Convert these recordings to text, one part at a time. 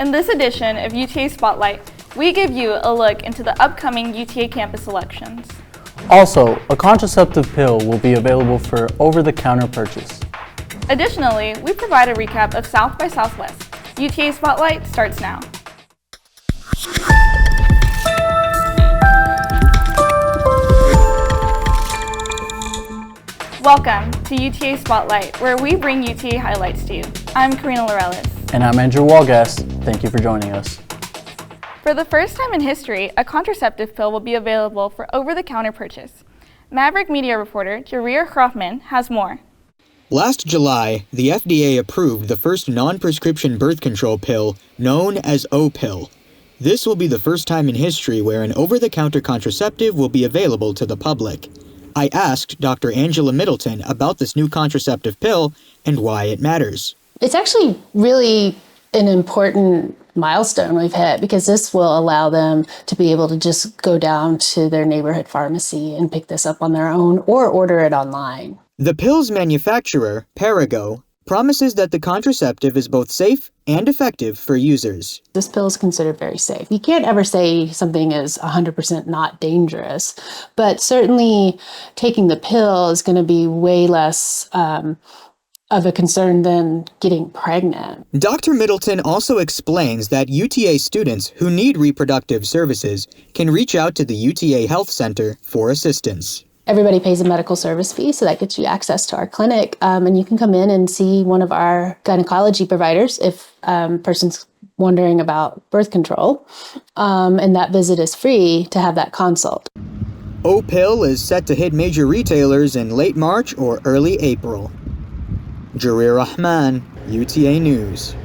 In this edition of UTA Spotlight, we give you a look into the upcoming UTA campus elections. Also, a contraceptive pill will be available for over-the-counter purchase. Additionally, we provide a recap of South by Southwest. UTA Spotlight starts now. Welcome to UTA Spotlight, where we bring UTA highlights to you. I'm Karina Laurelis. And I'm Andrew Walgas. Thank you for joining us. For the first time in history, a contraceptive pill will be available for over-the-counter purchase. Maverick Media reporter Jarir Hoffman has more. Last July, the FDA approved the first non-prescription birth control pill known as O-pill. This will be the first time in history where an over-the-counter contraceptive will be available to the public. I asked Dr. Angela Middleton about this new contraceptive pill and why it matters. It's actually really an important milestone we've hit because this will allow them to be able to just go down to their neighborhood pharmacy and pick this up on their own or order it online. The pill's manufacturer, Perrigo, promises that the contraceptive is both safe and effective for users. This pill is considered very safe. You can't ever say something is 100% not dangerous, but certainly taking the pill is going to be way less of a concern than getting pregnant. Dr. Middleton also explains that UTA students who need reproductive services can reach out to the UTA Health Center for assistance. Everybody pays a medical service fee, so that gets you access to our clinic, and you can come in and see one of our gynecology providers if a person's wondering about birth control, and that visit is free to have that consult. O-pill is set to hit major retailers in late March or early April. Jarir Rahman, UTA News.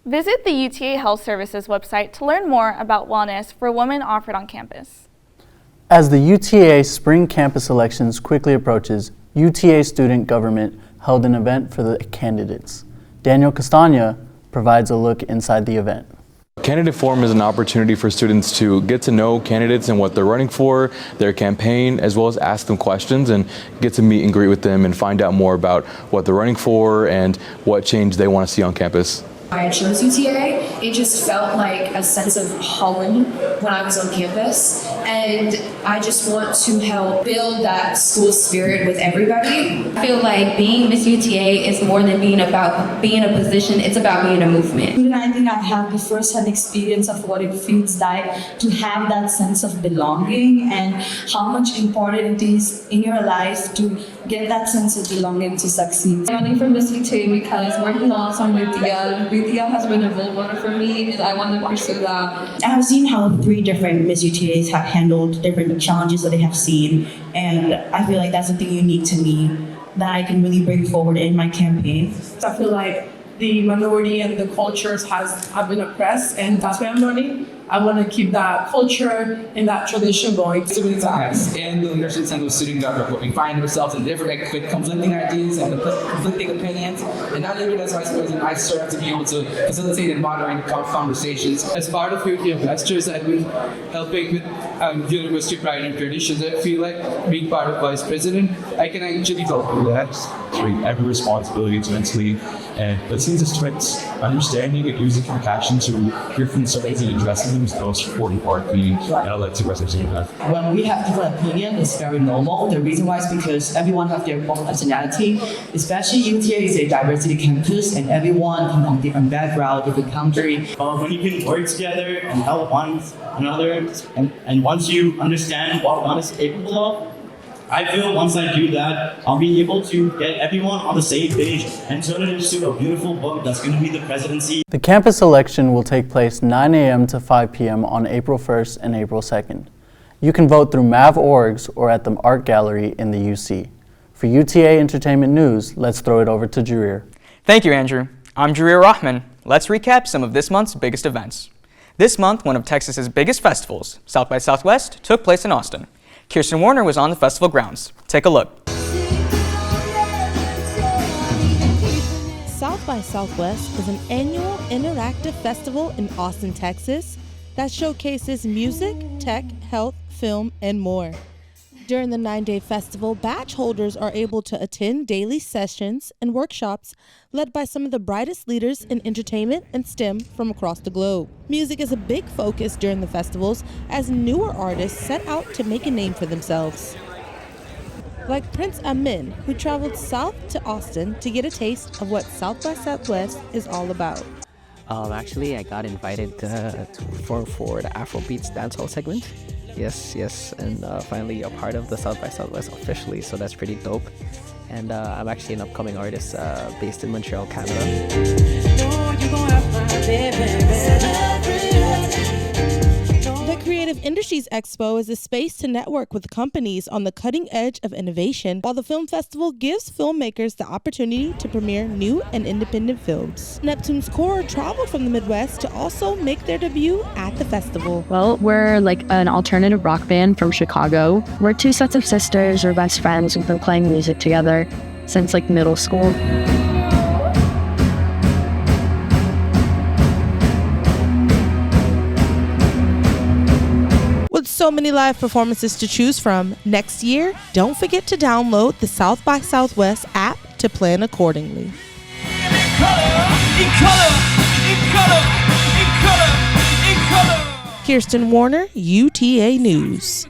Visit the UTA Health Services website to learn more about wellness for women offered on campus. As the UTA spring campus elections quickly approaches, UTA student government held an event for the candidates. Daniel Castagna provides a look inside the event. Candidate forum is an opportunity for students to get to know candidates and what they're running for, their campaign, as well as ask them questions and get to meet and greet with them and find out more about what they're running for and what change they want to see on campus. I chose UTA. It just felt like a sense of home when I was on campus, and I just want to help build that school spirit with everybody. I feel like being Miss UTA is more than being about being a position, it's about being a movement. And I think I have the first-hand experience of what it feels like to have that sense of belonging and how much important it is in your life to get that sense of belonging to succeed. I'm running for Miss UTA because working alongside Vidya has been a role model for me, and I want to pursue that. I have seen how 3 different Miss UTAs have handled different challenges that they have seen, and I feel like that's something unique to me that I can really bring forward in my campaign. I feel like the minority and the cultures have been oppressed, and that's why I'm learning. I want to keep that culture and that tradition going. So many times in the leadership center of student government, we find ourselves in different conflicting ideas and conflicting opinions. And not even as vice president, I serve to be able to facilitate and moderate conversations. As part of UTA Investors, I've been helping with university pride and traditions. I feel like being part of vice president, I can actually talk to that. Every responsibility immensely, and it seems as strengths, understanding and using compassion to hear concerns and addressing them is the most important part being an elected representative. When we have different opinions, it's very normal. The reason why is because everyone has their own personality, especially UTA is a diversity campus and everyone from different backgrounds, different country. When you can work together and help one another, and once you understand what one is capable of, I feel once I do that, I'll be able to get everyone on the same page and turn it into a beautiful book that's going to be the presidency. The campus election will take place 9 a.m. to 5 p.m. on April 1st and April 2nd. You can vote through MavOrgs or at the Art Gallery in the UC. For UTA Entertainment News, let's throw it over to Jarir. Thank you, Andrew. I'm Jarir Rahman. Let's recap some of this month's biggest events. This month, one of Texas's biggest festivals, South by Southwest, took place in Austin. Kirsten Warner was on the festival grounds. Take a look. South by Southwest is an annual interactive festival in Austin, Texas that showcases music, tech, health, film, and more. During the 9-day festival, badge holders are able to attend daily sessions and workshops led by some of the brightest leaders in entertainment and STEM from across the globe. Music is a big focus during the festivals as newer artists set out to make a name for themselves. Like Prince Amin, who traveled south to Austin to get a taste of what South by Southwest is all about. Actually, I got invited for the Afrobeats dancehall segment. Yes, and finally a part of the South by Southwest officially, so that's pretty dope. And I'm actually an upcoming artist based in Montreal, Canada. The Creative Industries Expo is a space to network with companies on the cutting edge of innovation, while the film festival gives filmmakers the opportunity to premiere new and independent films. Neptune's Core traveled from the Midwest to also make their debut at the festival. Well, we're like an alternative rock band from Chicago. We're two sets of sisters or best friends who've been playing music together since like middle school. With so many live performances to choose from, next year, don't forget to download the South by Southwest app to plan accordingly. Kirsten Warner, UTA News.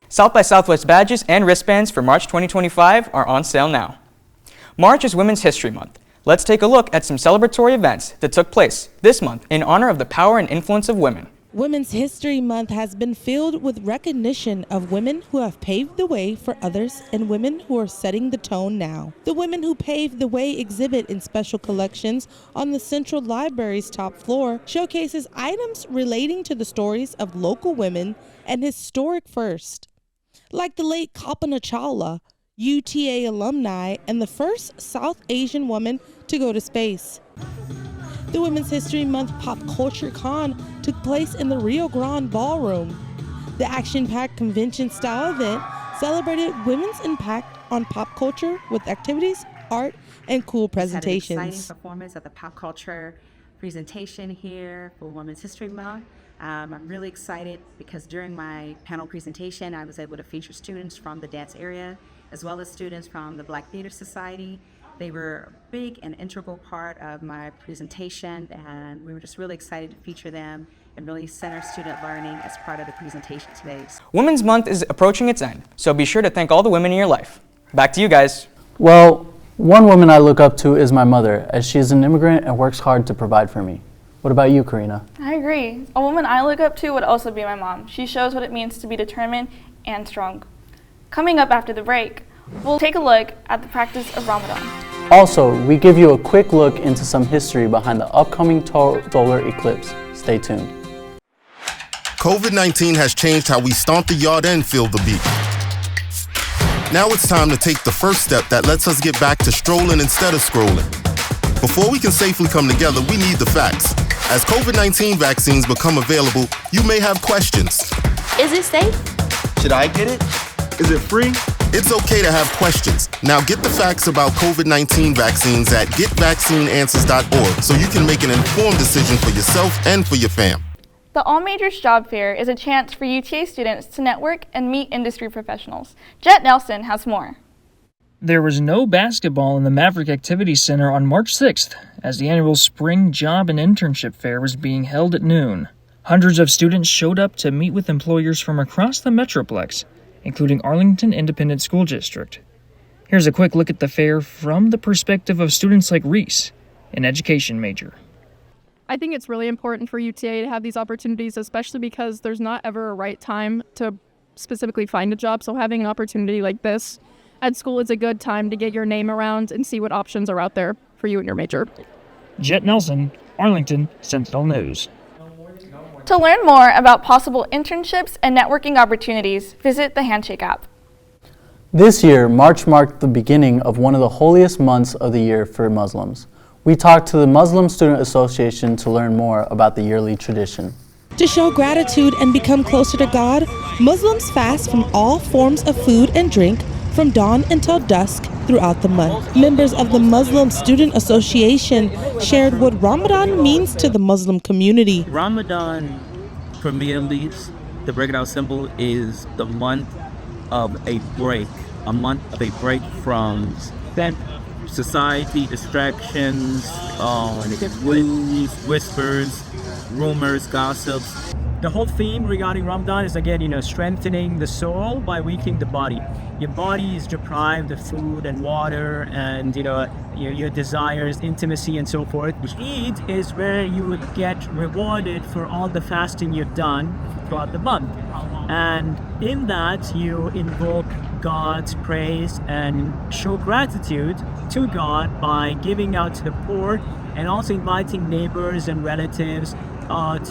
South by Southwest badges and wristbands for March 2025 are on sale now. March is Women's History Month. Let's take a look at some celebratory events that took place this month in honor of the power and influence of women. Women's History Month has been filled with recognition of women who have paved the way for others and women who are setting the tone now. The Women Who Paved the Way exhibit in special collections on the Central Library's top floor showcases items relating to the stories of local women and historic firsts, like the late Kalpana Chawla, UTA alumni, and the first South Asian woman to go to space. The Women's History Month Pop Culture Con took place in the Rio Grande Ballroom. The action-packed convention-style event celebrated women's impact on pop culture with activities, art, and cool presentations. Had an exciting performance at the pop culture presentation here for Women's History Month. I'm really excited because during my panel presentation, I was able to feature students from the dance area, as well as students from the Black Theater Society. They were a big and integral part of my presentation, and we were just really excited to feature them and really center student learning as part of the presentation today. Women's Month is approaching its end, so be sure to thank all the women in your life. Back to you guys. Well, one woman I look up to is my mother, as she is an immigrant and works hard to provide for me. What about you, Karina? I agree. A woman I look up to would also be my mom. She shows what it means to be determined and strong. Coming up after the break, we'll take a look at the practice of Ramadan. Also, we give you a quick look into some history behind the upcoming solar eclipse. Stay tuned. COVID-19 has changed how we stomp the yard and feel the beat. Now it's time to take the first step that lets us get back to strolling instead of scrolling. Before we can safely come together, we need the facts. As COVID-19 vaccines become available, you may have questions. Is it safe? Should I get it? Is it free? It's okay to have questions. Now get the facts about COVID-19 vaccines at getvaccineanswers.org so you can make an informed decision for yourself and for your fam. The All Majors Job Fair is a chance for UTA students to network and meet industry professionals. Jet Nelson has more. There was no basketball in the Maverick Activity Center on March 6th as the annual Spring Job and Internship Fair was being held at noon. Hundreds of students showed up to meet with employers from across the Metroplex, including Arlington Independent School District. Here's a quick look at the fair from the perspective of students like Reese, an education major. I think it's really important for UTA to have these opportunities, especially because there's not ever a right time to specifically find a job. So having an opportunity like this at school is a good time to get your name around and see what options are out there for you and your major. Jet Nelson, Arlington Sentinel News. To learn more about possible internships and networking opportunities, visit the Handshake app. This year, March marked the beginning of one of the holiest months of the year for Muslims. We talked to the Muslim Student Association to learn more about the yearly tradition. To show gratitude and become closer to God, Muslims fast from all forms of food and drink from dawn until dusk throughout the month. Members of the Muslim Student Association shared what Ramadan means to the Muslim community. Ramadan, for me at least, to break it out simple, is the month of a break. A month of a break from society, distractions, news, whispers, rumors, gossips. The whole theme regarding Ramadan is, again, strengthening the soul by weakening the body. Your body is deprived of food and water and, your desires, intimacy, and so forth. Eid is where you would get rewarded for all the fasting you've done throughout the month. And in that, you invoke God's praise and show gratitude to God by giving out to the poor and also inviting neighbors and relatives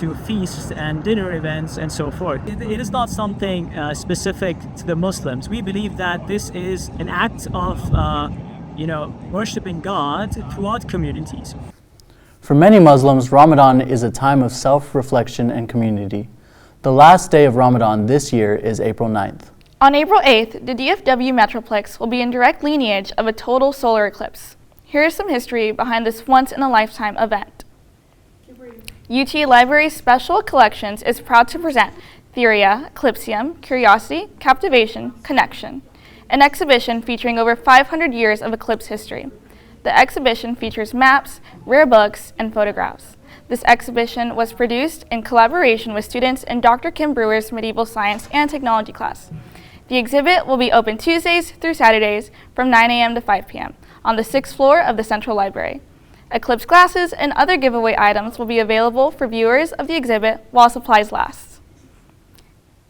to feasts and dinner events and so forth. It is not something specific to the Muslims. We believe that this is an act of, worshiping God throughout communities. For many Muslims, Ramadan is a time of self-reflection and community. The last day of Ramadan this year is April 9th. On April 8th, the DFW Metroplex will be in direct lineage of a total solar eclipse. Here is some history behind this once-in-a-lifetime event. UTA Library's Special Collections is proud to present Theoria, Eclipsium, Curiosity, Captivation, Connection, an exhibition featuring over 500 years of eclipse history. The exhibition features maps, rare books, and photographs. This exhibition was produced in collaboration with students in Dr. Kim Brewer's Medieval Science and Technology class. The exhibit will be open Tuesdays through Saturdays from 9 a.m. to 5 p.m. on the 6th floor of the Central Library. Eclipse glasses and other giveaway items will be available for viewers of the exhibit while supplies last.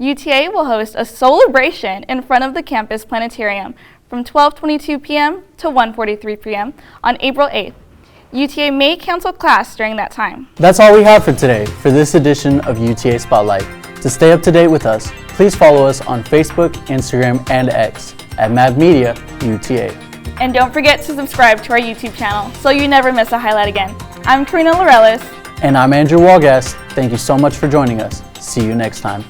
UTA will host a celebration in front of the campus planetarium from 12:22 p.m. to 1:43 p.m. on April 8th. UTA may cancel class during that time. That's all we have for today for this edition of UTA Spotlight. To stay up to date with us, please follow us on Facebook, Instagram, and X at MavMedia UTA. And don't forget to subscribe to our YouTube channel so you never miss a highlight again. I'm Karina Laurelis. And I'm Andrew Walgast. Thank you so much for joining us. See you next time.